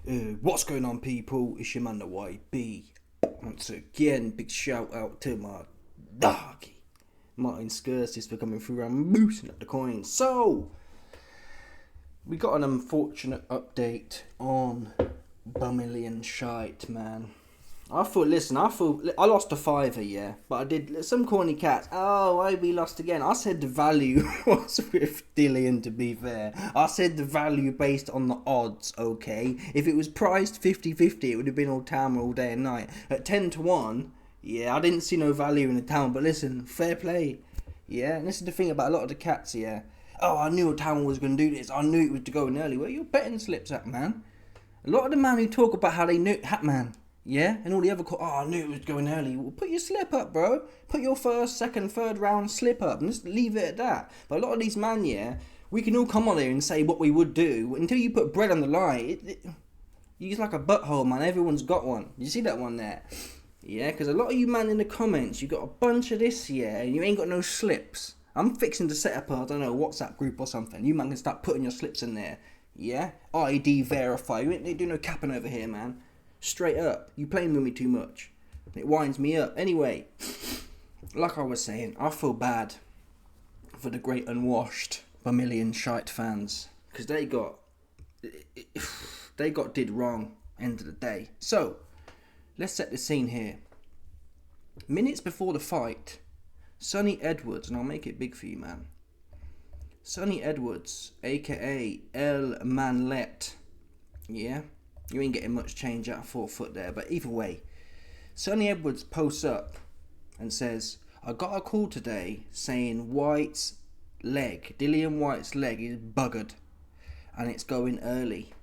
What's going on, people? It's your man, the YB. Once again, big shout out to my doggy, Martin Skirsis, for coming through and boosting up the coins. So, we got an unfortunate update on Dillian Whyte, man. I lost a fiver, yeah, but I did some corny cats. Oh, why we lost again? I said the value was with Dillian, to be fair. I said the value based on the odds, okay? If it was priced 50-50, it would have been Itauma all day and night. At 10-1, yeah, I didn't see no value in the town, but listen, fair play. Yeah, and this is the thing about a lot of the cats, yeah. Oh, I knew Itauma was going to do this. I knew it was to go in early. Where your betting slips at, man? A lot of the man who talk about how they knew Hatman. Yeah, and all the other I knew it was going early. Well, put your slip up, bro. Put your first, second, third round slip up and just leave it at that. But a lot of these man, yeah, we can all come on here and say what we would do until you put bread on the line. You're like a butthole, man. Everyone's got one. You see that one there? Yeah, because a lot of you man in the comments, you got a bunch of this, yeah, and you ain't got no slips. I'm fixing to set up a, I don't know, WhatsApp group or something. You man can start putting your slips in there. Yeah? ID verify. You ain't doing no capping over here, man. Straight up. You playing with me too much. It winds me up. Anyway, like I was saying, I feel bad for the great unwashed Dillian Whyte fans. Because they got did wrong end of the day. So, let's set the scene here. Minutes before the fight, Sonny Edwards, and I'll make it big for you, man. Sonny Edwards, aka El Manlet. Yeah? You ain't getting much change out of 4 foot there, but either way, Sonny Edwards posts up and says, I got a call today saying Dillian Whyte's leg is buggered and it's going early.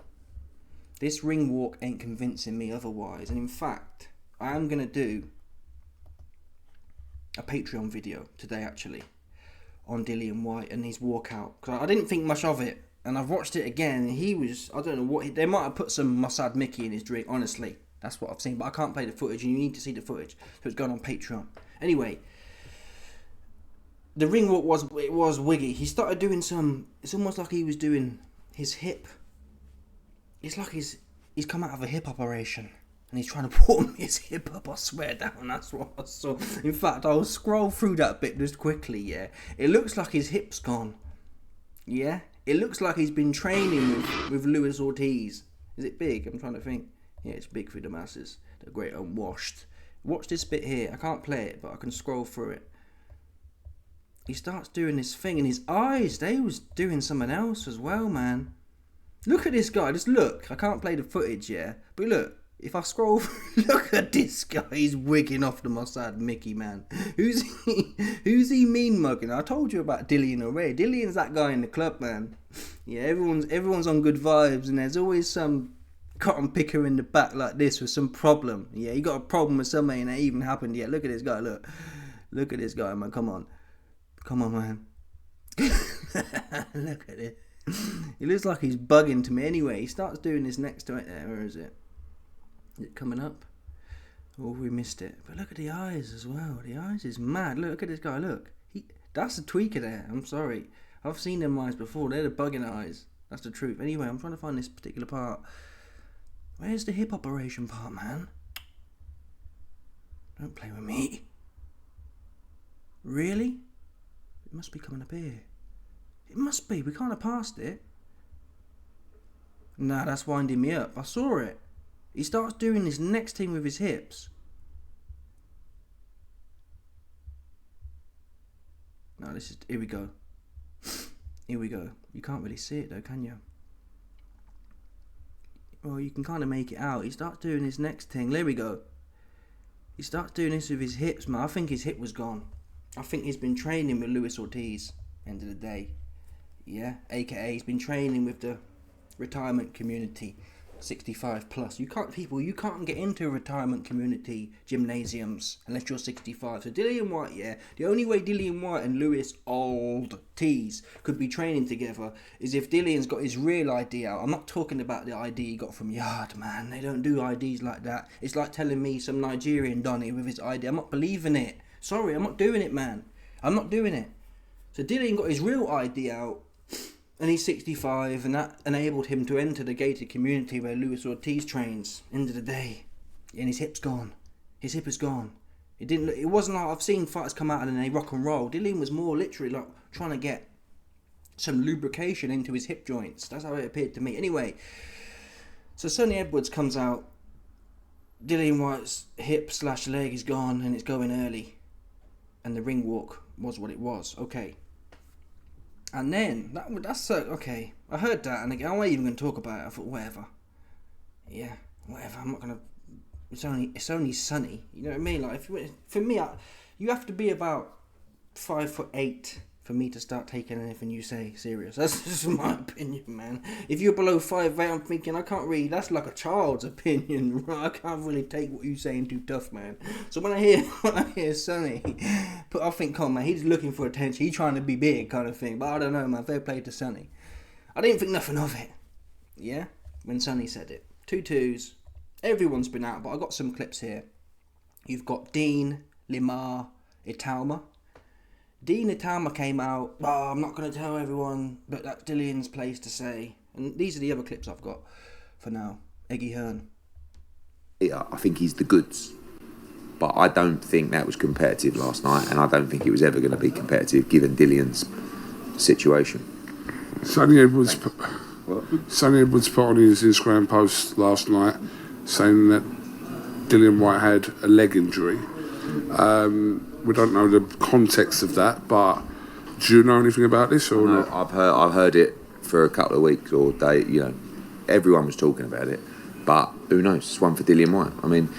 This ring walk ain't convincing me otherwise, and in fact, I am going to do a Patreon video today actually on Dillian Whyte and his walkout, because I didn't think much of it. And I've watched it again, and he was, I don't know what, they might have put some Mossad Mickey in his drink, honestly. That's what I've seen, but I can't play the footage, and you need to see the footage. So it's going on Patreon. Anyway, the ring walk was wiggy. He started doing it's almost like he was doing his hip. It's like he's come out of a hip operation, and he's trying to warm his hip up, I swear down, that's what I saw. In fact, I'll scroll through that bit just quickly, yeah. It looks like his hip's gone. Yeah? It looks like he's been training with Luis Ortiz. Is it big? I'm trying to think. Yeah, it's big for the masses. The great unwashed. Watch this bit here. I can't play it, but I can scroll through it. He starts doing this thing, and his eyes, they was doing something else as well, man. Look at this guy. Just look. I can't play the footage, yeah? But look. If I scroll, look at this guy. He's wigging off the Mossad Mickey, man. Who's he mean mugging? I told you about Dillian already. Dillian's that guy in the club, man. Yeah, everyone's on good vibes, and there's always some cotton picker in the back like this with some problem. Yeah, you got a problem with something and it ain't even happened yet. Look at this guy. Look at this guy, man. Come on, man. Look at it. He looks like he's bugging to me. Anyway, he starts doing this next to it. There, where is it? Is it coming up? Oh, we missed it. But look at the eyes as well. The eyes is mad. Look at this guy. Look. That's a tweaker there. I'm sorry. I've seen them eyes before. They're the bugging eyes. That's the truth. Anyway, I'm trying to find this particular part. Where's the hip operation part, man? Don't play with me. Really? It must be coming up here. It must be. We can't have passed it. Nah, that's winding me up. I saw it. He starts doing this next thing with his hips. No, here we go. Here we go. You can't really see it though, can you? Well, you can kind of make it out. He starts doing his next thing. There we go. He starts doing this with his hips, man. I think his hip was gone. I think he's been training with Luis Ortiz, end of the day. Yeah, aka he's been training with the retirement community. 65 plus. You can't get into retirement community gymnasiums unless you're 65. So Dillian Whyte, yeah, the only way Dillian Whyte and Luis Ortiz could be training together is if Dillian's got his real ID out. I'm not talking about the ID he got from Yard, man. They don't do IDs like that. It's like telling me some Nigerian Donny with his ID. I'm not believing it. Sorry, I'm not doing it, man. I'm not doing it. So Dillian got his real ID out. And he's 65, and that enabled him to enter the gated community where Luis Ortiz trains. End of the day, and his hip's gone. His hip is gone. It wasn't like I've seen fighters come out and then they rock and roll. Dillian was more literally like trying to get some lubrication into his hip joints. That's how it appeared to me. Anyway, so Sonny Edwards comes out. Dillian Whyte's hip/leg is gone, and it's going early. And the ring walk was what it was. Okay. And then, that's okay. I heard that, and again, I wasn't even going to talk about it. I thought, whatever. Yeah, whatever. I'm not going to... It's only Sonny. You know what I mean? Like, for me, you have to be about 5'8" for me to start taking anything you say serious. That's just my opinion, man. If you're below 5'8", I'm thinking, I can't really... That's like a child's opinion, right? I can't really take what you're saying too tough, man. So when I hear Sonny, I think, come on, man, he's looking for attention. He's trying to be big kind of thing. But I don't know, man. Fair play to Sonny. I didn't think nothing of it. Yeah? When Sonny said it. 2-2s. Everyone's been out, but I got some clips here. You've got Dean, Limar, Itauma. Dean Itauma came out, I'm not going to tell everyone, but that's Dillian's place to say. And these are the other clips I've got for now. Eggy Hearn. Yeah, I think he's the goods. But I don't think that was competitive last night, and I don't think it was ever going to be competitive given Dillian's situation. Sonny Edwards put on his Instagram post last night saying that Dillian Whyte had a leg injury. We don't know the context of that, but do you know anything about this or not? I've heard it for a couple of weeks or day. You know, everyone was talking about it, but who knows? It's one for Dillian Whyte. I mean,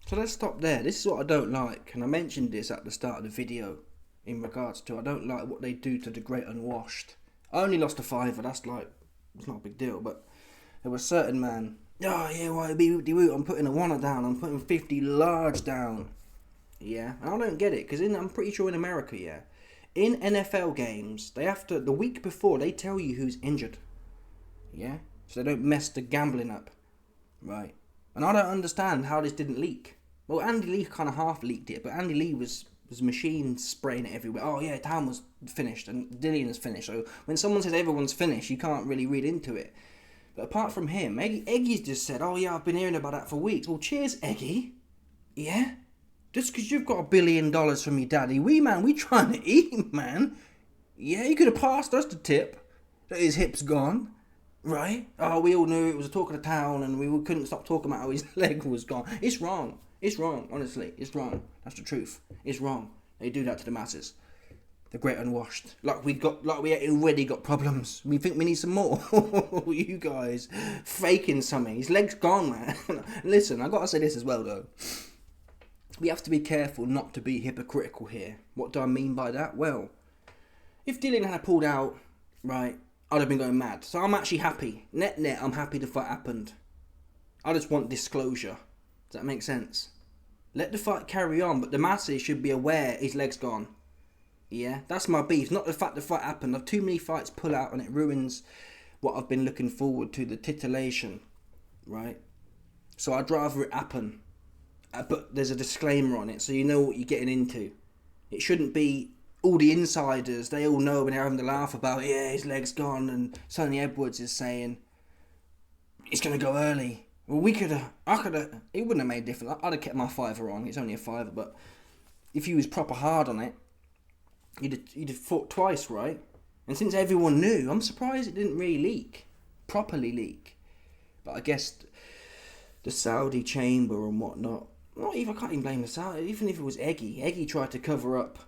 So let's stop there. This is what I don't like, and I mentioned this at the start of the video in regards to I don't like what they do to the great unwashed. I only lost a $5. That's like, it's not a big deal, but there was a certain man. Oh yeah, why I'm putting a $1 down. I'm putting 50 large down. Yeah, and I don't get it because I'm pretty sure in America, yeah, in NFL games they have to the week before they tell you who's injured. Yeah, so they don't mess the gambling up, right? And I don't understand how this didn't leak. Well, Andy Lee kind of half leaked it, but Andy Lee was machine spraying it everywhere. Oh yeah, Town was finished and Dillian is finished. So when someone says everyone's finished, you can't really read into it. But apart from him, Eggy's just said, oh yeah, I've been hearing about that for weeks. Well, cheers, Eggy. Yeah? Just because you've got $1 billion from your daddy, we trying to eat, man. Yeah, you could have passed us the tip that his hip's gone, right? Oh, we all knew it was a talk of the town and we couldn't stop talking about how his leg was gone. It's wrong. It's wrong, honestly. It's wrong. That's the truth. It's wrong. They do that to the masses. The great unwashed. Like we already got problems. We think we need some more. You guys faking something. His leg's gone, man. Listen, I gotta say this as well, though. We have to be careful not to be hypocritical here. What do I mean by that? Well, if Dillian had pulled out, right, I'd have been going mad. So I'm actually happy. Net, I'm happy the fight happened. I just want disclosure. Does that make sense? Let the fight carry on, but the masses should be aware his leg's gone. Yeah, that's my beef. Not the fact the fight happened. I've too many fights pull out and it ruins what I've been looking forward to, the titillation, right? So I'd rather it happen. But there's a disclaimer on it, so you know what you're getting into. It shouldn't be all the insiders, they all know when they're having to laugh about, yeah, his leg's gone, and Sonny Edwards is saying, it's going to go early. Well, it wouldn't have made a difference. I'd have kept my $5 on. It's only a $5, but if you was proper hard on it, you'd have fought twice, right? And since everyone knew, I'm surprised it didn't really properly leak. But I guess the Saudi chamber and whatnot, I can't even blame the Saudi. Even if it was Eggy tried to cover up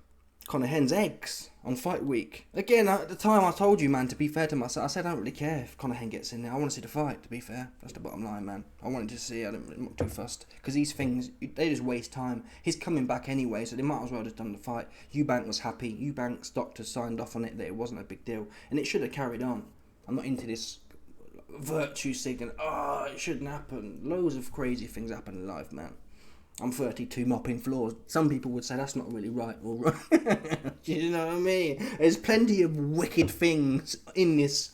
Conor Henn's eggs on fight week. Again, at the time I told you, man, to be fair to myself, I said I don't really care if Conor Henn gets in there. I want to see the fight, to be fair. That's the bottom line, man. I wanted to see. I'm not too fussed. Because these things, they just waste time. He's coming back anyway, so they might as well just done the fight. Eubank was happy. Eubank's doctor signed off on it that it wasn't a big deal. And it should have carried on. I'm not into this virtue signaling. Oh, it shouldn't happen. Loads of crazy things happen in life, man. I'm 32 mopping floors. Some people would say that's not really right or right. You know what I mean? There's plenty of wicked things in this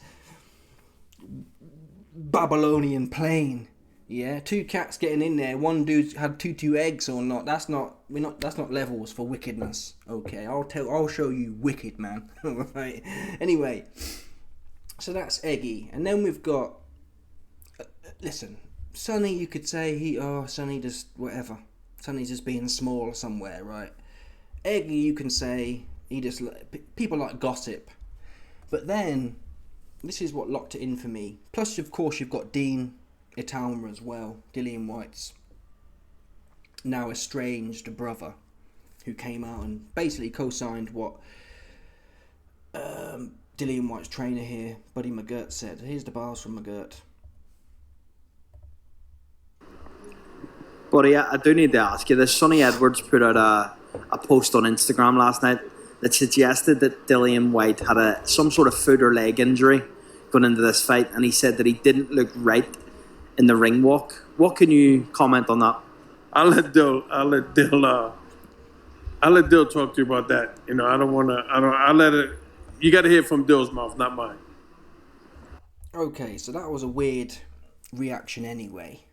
Babylonian plane. Yeah, 2 cats getting in there. One dude had two eggs or not. That's not levels for wickedness. Okay, I'll show you wicked, man. Right. Anyway, So that's Eggy. And then we've got... listen, Sonny, you could say Sonny just whatever. Sonny's just being small somewhere, right? Eggy, you can say people like gossip. But then, this is what locked it in for me. Plus, of course, you've got Dean Itauma as well. Dillian Whyte's now estranged brother, who came out and basically co-signed what Dillian Whyte's trainer here, Buddy McGirt, said. Here's the bars from McGirt. Buddy, I do need to ask you this. Sonny Edwards put out a post on Instagram last night that suggested that Dillian Whyte had some sort of foot or leg injury going into this fight, and he said that he didn't look right in the ring walk. What can you comment on that? I'll let Dill talk to you about that. You know, I'll let it. You got to hear it from Dill's mouth, not mine. Okay, so that was a weird reaction anyway.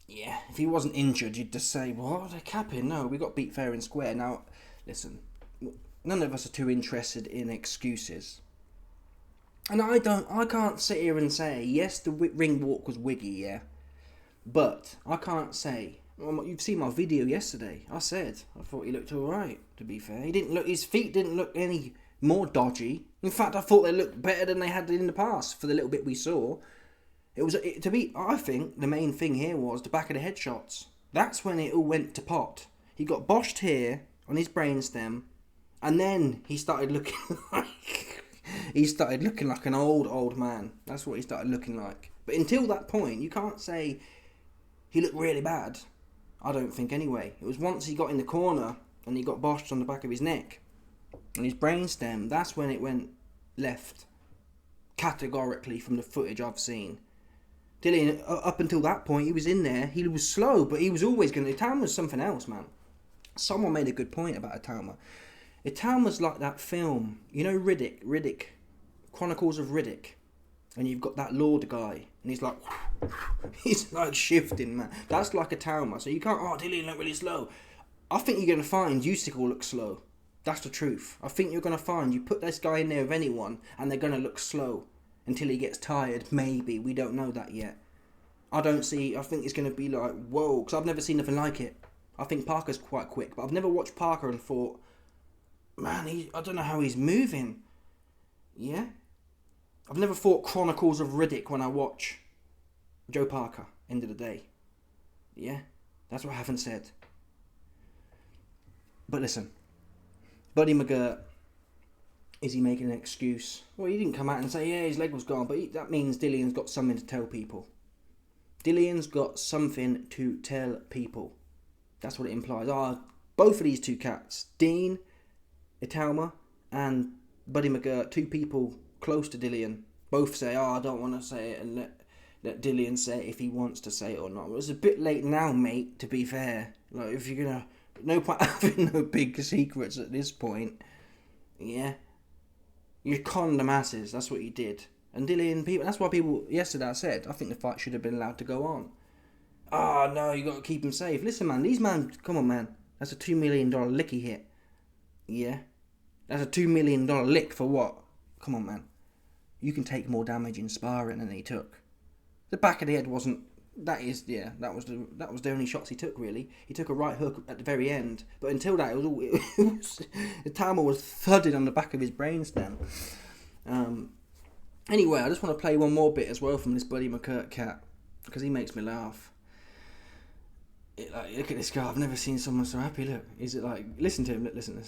Yeah, if he wasn't injured, you'd just say, well, they're capping. No, we got beat fair and square. Now, listen, none of us are too interested in excuses. And I can't sit here and say, yes, the ring walk was wiggy, yeah. But I can't say, well, you've seen my video yesterday. I thought he looked alright, to be fair. His feet didn't look any more dodgy. In fact, I thought they looked better than they had in the past for the little bit we saw. I think the main thing here was the back of the headshots. That's when it all went to pot. He got boshed here on his brainstem, and then he started looking like an old man. That's what he started looking like. But until that point, you can't say he looked really bad. I don't think anyway. It was once he got in the corner and he got boshed on the back of his neck and his brainstem. That's when it went left. Categorically, from the footage I've seen. Dillian, up until that point, he was in there. He was slow, but he was always going to... Itauma was something else, man. Someone made a good point about Itauma. Itauma's like that film. You know Riddick. Chronicles of Riddick. And you've got that Lord guy. And he's like... he's like shifting, man. That's like Itauma. So you can't... Oh, Dillian looked really slow. I think you're going to find Usyk will look slow. That's the truth. I think you're going to find... You put this guy in there with anyone, and they're going to look slow. Until he gets tired, maybe. We don't know that yet. I think it's going to be like, whoa, because I've never seen nothing like it. I think Parker's quite quick, but I've never watched Parker and thought, man, I don't know how he's moving. Yeah? I've never thought Chronicles of Riddick when I watch Joe Parker, end of the day. Yeah? That's what I haven't said. But listen, Buddy McGirt, is he making an excuse? Well, he didn't come out and say, yeah, his leg was gone, but that means Dillian's got something to tell people. Dillian's got something to tell people. That's what it implies. Both of these two cats, Dean, Itauma, and Buddy McGirt, two people close to Dillian, both say, I don't want to say it, and let Dillian say it if he wants to say it or not. Well, it's a bit late now, mate, to be fair. Like, if you're going to... No point having no big secrets at this point. Yeah? You conned the masses, that's what you did. And Dillian, people, that's why people, yesterday I said, I think the fight should have been allowed to go on. No, you got to keep him safe. Listen, man, come on, man. That's a $2 million lick he hit. Yeah? That's a $2 million lick for what? Come on, man. You can take more damage in sparring than he took. The back of the head wasn't, that was the only shots he took, really. He took a right hook at the very end, but until that, the timer was thudding on the back of his brainstem. Anyway, I just want to play one more bit as well from this Buddy McGirt cat, because he makes me laugh. Look at this guy, I've never seen someone so happy. Look, is it like, listen to him, listen.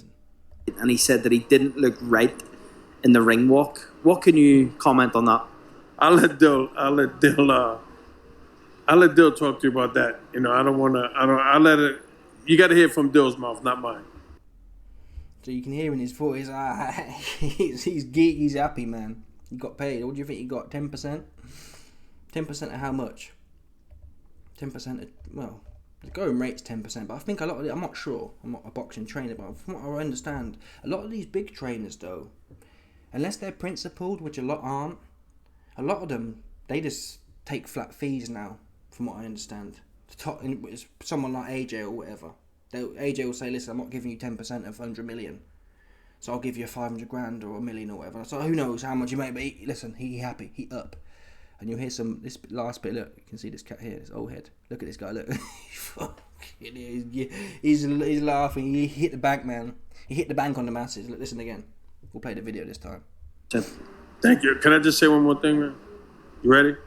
And he said that he didn't look right in the ring walk. What can you comment on that? I'll let Dill talk to you about that. You know, I'll let it. You got to hear it from Dill's mouth, not mine. So you can hear in his voice, he's geek, he's happy, man. He got paid. What do you think he got? 10%? 10% of how much? 10% of, well, the going rate's 10%, but I think a lot of it, I'm not sure. I'm not a boxing trainer, but from what I understand, a lot of these big trainers, though, unless they're principled, which a lot aren't, a lot of them, they just take flat fees now, from what I understand. Someone like AJ or whatever. AJ will say, listen, I'm not giving you 10% of 100 million. So I'll give you 500 grand or $1 million or whatever. So who knows how much you make, but he happy, he up. And you'll hear this last bit, look, you can see this cat here, this old head. Look at this guy, look. he's laughing, he hit the bank, man. He hit the bank on the masses. Look, listen again. We'll play the video this time. Thank you. Can I just say one more thing, man? You ready?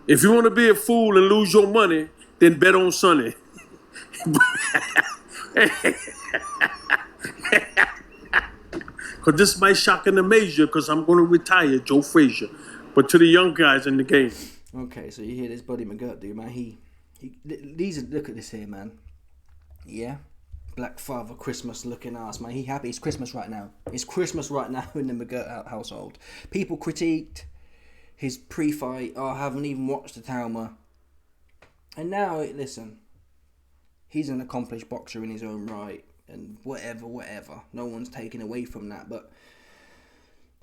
If you want to be a fool and lose your money, then bet on Sonny. Because this might shock and amaze you, because I'm going to retire Joe Frazier. But to the young guys in the game. Okay, so you hear this Buddy McGirt dude, man. Look at this here, man. Yeah? Black Father Christmas looking ass, man. He happy. It's Christmas right now. It's Christmas right now in the McGirt household. People critiqued his pre-fight. Oh, I haven't even watched the Itauma. And now, listen. He's an accomplished boxer in his own right. And whatever. No one's taken away from that. But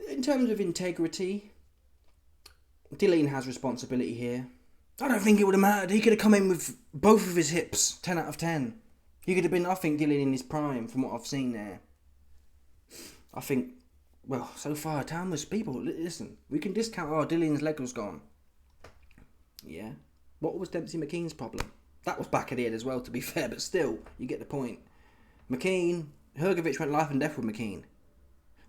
in terms of integrity, Dillian has responsibility here. I don't think it would have mattered. He could have come in with both of his hips, 10 out of 10. He could have been, I think, Dillian in his prime, from what I've seen there. I think, well, so far, Itauma's people, listen, we can discount, Dillian's leg was gone. Yeah. What was Dempsey McKean's problem? That was back of the head as well, to be fair, but still, you get the point. Hrgovic went life and death with McKean.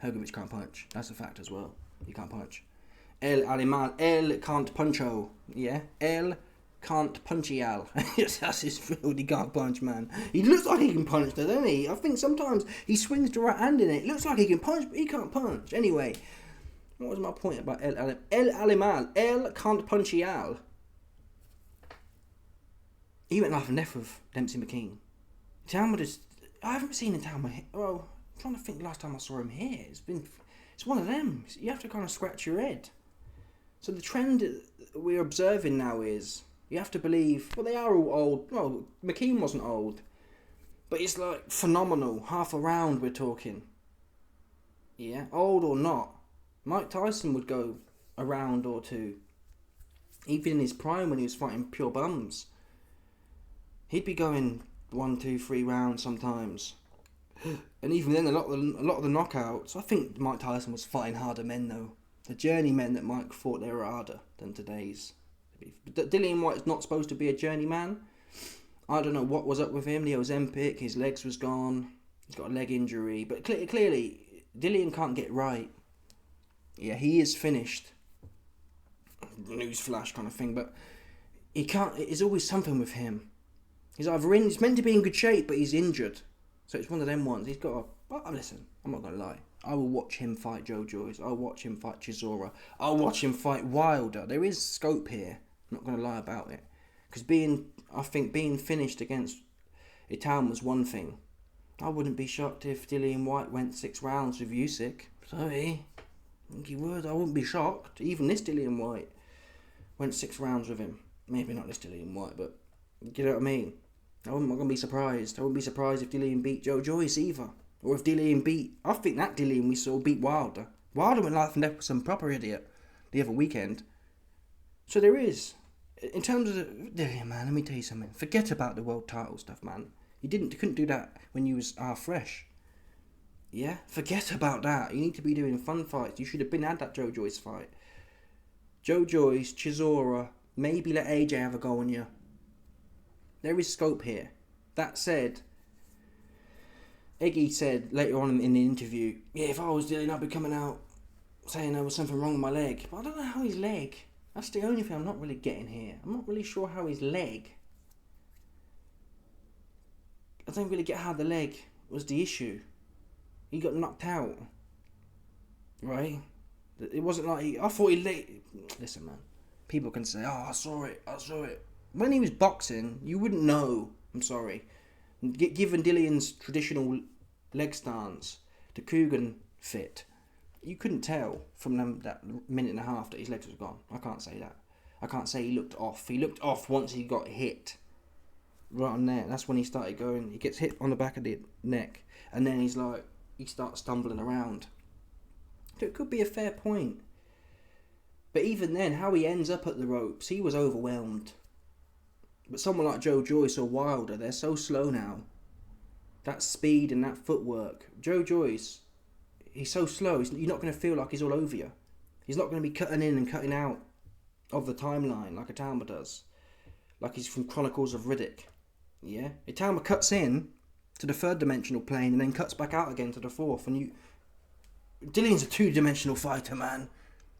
Hrgovic can't punch. That's a fact as well. He can't punch. El can't puncho. Yeah? El can't punchy al. That's his field. He can't punch, man. He looks like he can punch, doesn't he? I think sometimes he swings the right hand in it. It looks like he can punch, but he can't punch. Anyway, what was my point about El Alimal? El can't punchy al. He went life and death with Dempsey McKean. I haven't seen Itauma hit. Well, I'm trying to think the last time I saw him here. It's one of them. You have to kind of scratch your head. So the trend we're observing now is you have to believe, well, they are all old. Well, McKean wasn't old, but it's like phenomenal. Half a round we're talking. Yeah, old or not. Mike Tyson would go a round or two. Even in his prime when he was fighting pure bums. He'd be going 1, 2, 3 rounds sometimes. And even then, a lot of the knockouts, I think Mike Tyson was fighting harder men though. The journeymen that Mike fought, they were harder than today's. Dillian Whyte's not supposed to be a journeyman. I don't know what was up with him. The Ozempic, his legs was gone. He's got a leg injury. But clearly, Dillian can't get right. Yeah, he is finished. Newsflash kind of thing. But he can't. There's always something with him. He's meant to be in good shape, but he's injured. So it's one of them ones. He's got to... Well, listen, I'm not going to lie. I will watch him fight Joe Joyce. I'll watch him fight Chisora. I'll watch him fight Wilder. There is scope here. I'm not going to lie about it. Because I think being finished against Itauma was one thing. I wouldn't be shocked if Dillian Whyte went 6 rounds with Usyk. Sorry. I think he would. I wouldn't be shocked. Even this Dillian Whyte went 6 rounds with him. Maybe not this Dillian Whyte, but you know what I mean? I'm not going to be surprised. I wouldn't be surprised if Dillian beat Joe Joyce either. Or if Dillian beat... I think that Dillian we saw beat Wilder. Wilder went life and death with some proper idiot the other weekend. So there is. In terms of Dillian, man, let me tell you something. Forget about the world title stuff, man. You couldn't do that when you was fresh. Yeah? Forget about that. You need to be doing fun fights. You should have been at that Joe Joyce fight. Joe Joyce, Chisora, maybe let AJ have a go on you. There is scope here. That said, Eggy said later on in the interview, yeah, if I was Dillian, I'd be coming out saying there was something wrong with my leg. But I don't know how his leg... That's the only thing I'm not really getting here. I'm not really sure how his leg... I don't really get how the leg was the issue. He got knocked out. Right? It wasn't like... I thought he... Listen, man. People can say, oh, I saw it. When he was boxing, you wouldn't know. I'm sorry. Given Dillian's traditional leg stance, the Coogan fit, you couldn't tell from that minute and a half that his legs was gone. I can't say that. I can't say he looked off. He looked off once he got hit. Right on there. That's when he started going. He gets hit on the back of the neck. And then he starts stumbling around. So it could be a fair point. But even then, how he ends up at the ropes, he was overwhelmed. But someone like Joe Joyce or Wilder, they're so slow now. That speed and that footwork. Joe Joyce, he's so slow. You're not going to feel like he's all over you. He's not going to be cutting in and cutting out of the timeline like Itauma does. Like he's from Chronicles of Riddick. Yeah? Itauma cuts in to the third dimensional plane and then cuts back out again to the fourth. And Dillian's a two-dimensional fighter, man.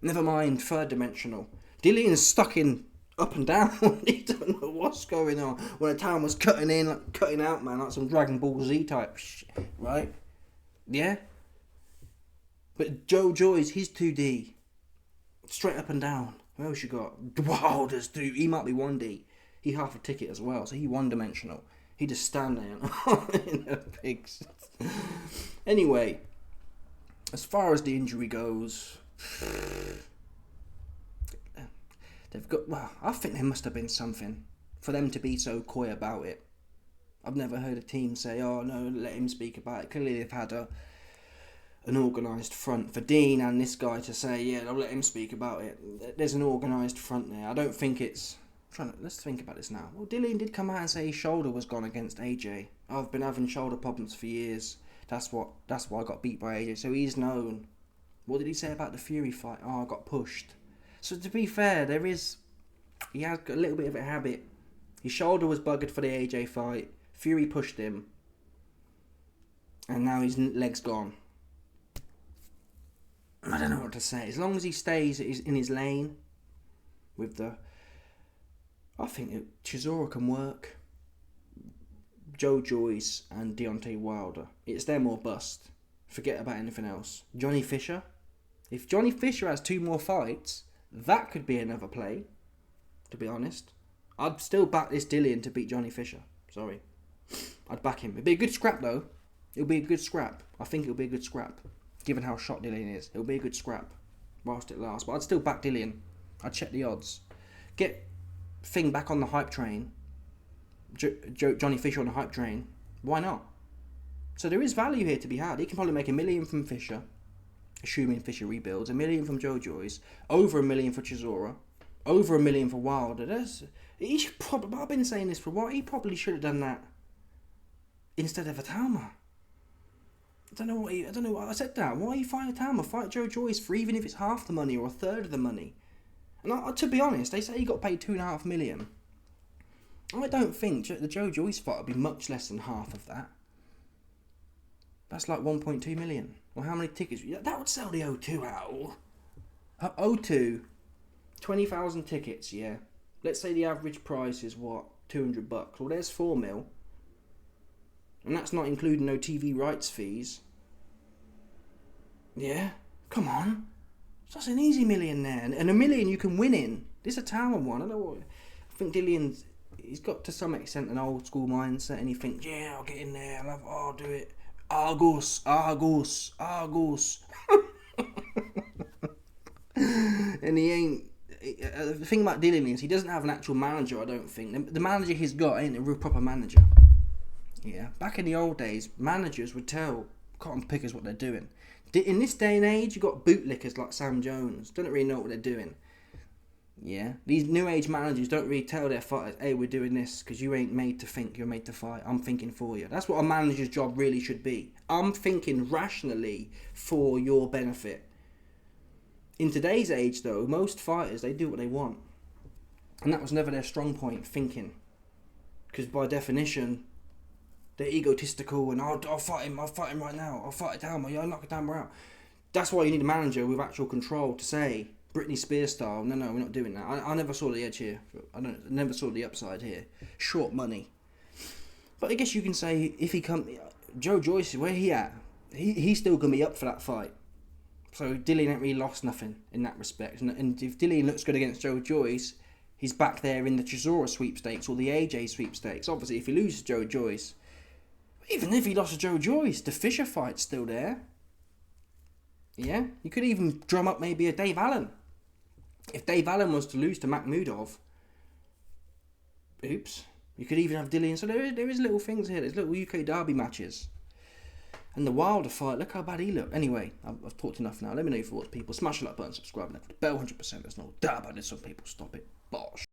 Never mind third dimensional. Dillian's stuck in up and down. He don't know what's going on. When Itauma's cutting in, like, cutting out, man, like some Dragon Ball Z type shit, right? Yeah? But Joe Joyce, he's 2D. Straight up and down. Who else you got? Wilder's 2. He might be 1D. He half a ticket as well, so he one-dimensional. He just stand there in a pigs. Anyway, as far as the injury goes, they've got. Well, I think there must have been something for them to be so coy about it. I've never heard a team say, "Oh no, let him speak about it." Clearly, they've had an organised front for Dean and this guy to say, "Yeah, I'll let him speak about it." There's an organised front there. I don't think it's. Let's think about this now. Well, Dillian did come out and say his shoulder was gone against AJ. I've been having shoulder problems for years. That's why I got beat by AJ. So he's known. What did he say about the Fury fight? Oh, I got pushed. So to be fair, he has got a little bit of a habit. His shoulder was buggered for the AJ fight. Fury pushed him. And now his leg's gone. I don't know what to say. As long as he stays in his lane with I think Chisora can work. Joe Joyce and Deontay Wilder. It's them or bust. Forget about anything else. Johnny Fisher. If Johnny Fisher has 2 more fights, that could be another play, to be honest. I'd still back this Dillian to beat Johnny Fisher. Sorry. I'd back him. It'd be a good scrap, though. It'll be a good scrap. I think it'll be a good scrap. Given how shot Dillian is. It'll be a good scrap. Whilst it lasts. But I'd still back Dillian. I'd check the odds. Get Thing back on the hype train. Johnny Fisher on the hype train. Why not? So there is value here to be had. He can probably make $1 million from Fisher, assuming Fisher rebuilds. $1 million from Joe Joyce. Over $1 million for Chisora. Over $1 million for Wilder. He should probably. I've been saying this for a while. He probably should have done that instead of Itauma. I don't know why I said that. Why are you fighting Itauma? Fight Joe Joyce for even if it's half the money or a third of the money. And to be honest, they say he got paid $2.5 million. I don't think the Joe Joyce fight would be much less than half of that. That's like 1.2 million. Well, how many tickets? That would sell the O2 out. O2, 20,000 tickets, yeah. Let's say the average price is what? $200. Well, there's 4 mil. And that's not including no TV rights fees. Yeah? Come on. So that's an easy $1 million there. And $1 million you can win in. This is a tower one. I think Dillian's, he's got to some extent an old school mindset and he thinks, yeah, I'll get in there. I'll do it. Argus. And he ain't. The thing about Dillian is he doesn't have an actual manager, I don't think. The manager he's got ain't a real proper manager. Yeah. Back in the old days, managers would tell cotton pickers what they're doing. In this day and age, you've got bootlickers like Sam Jones. Don't really know what they're doing. Yeah. These new age managers don't really tell their fighters, hey, we're doing this because you ain't made to think, you're made to fight. I'm thinking for you. That's what a manager's job really should be. I'm thinking rationally for your benefit. In today's age, though, most fighters, they do what they want. And that was never their strong point, thinking. Because by definition, they're egotistical and I'll fight him right now. I'll fight Itauma, I'll knock Itauma out. That's why you need a manager with actual control to say, Britney Spears style, no, we're not doing that. I never saw the edge here. I never saw the upside here. Short money. But I guess you can say, if he comes, Joe Joyce, where he at? He's still going to be up for that fight. So Dillian ain't really lost nothing in that respect. And if Dillian looks good against Joe Joyce, he's back there in the Chisora sweepstakes or the AJ sweepstakes. Obviously, if he loses Joe Joyce, even if he lost to Joe Joyce, the Fisher fight's still there. Yeah? You could even drum up maybe a Dave Allen. If Dave Allen was to lose to Makhmudov, oops, you could even have Dillian. So there is little things here. There's little UK derby matches. And the Wilder fight, look how bad he looked. Anyway, I've talked enough now. Let me know your thoughts, people. Smash the like button, subscribe, and the bell 100%. There's no doubt about it. Some people stop it. Bosh.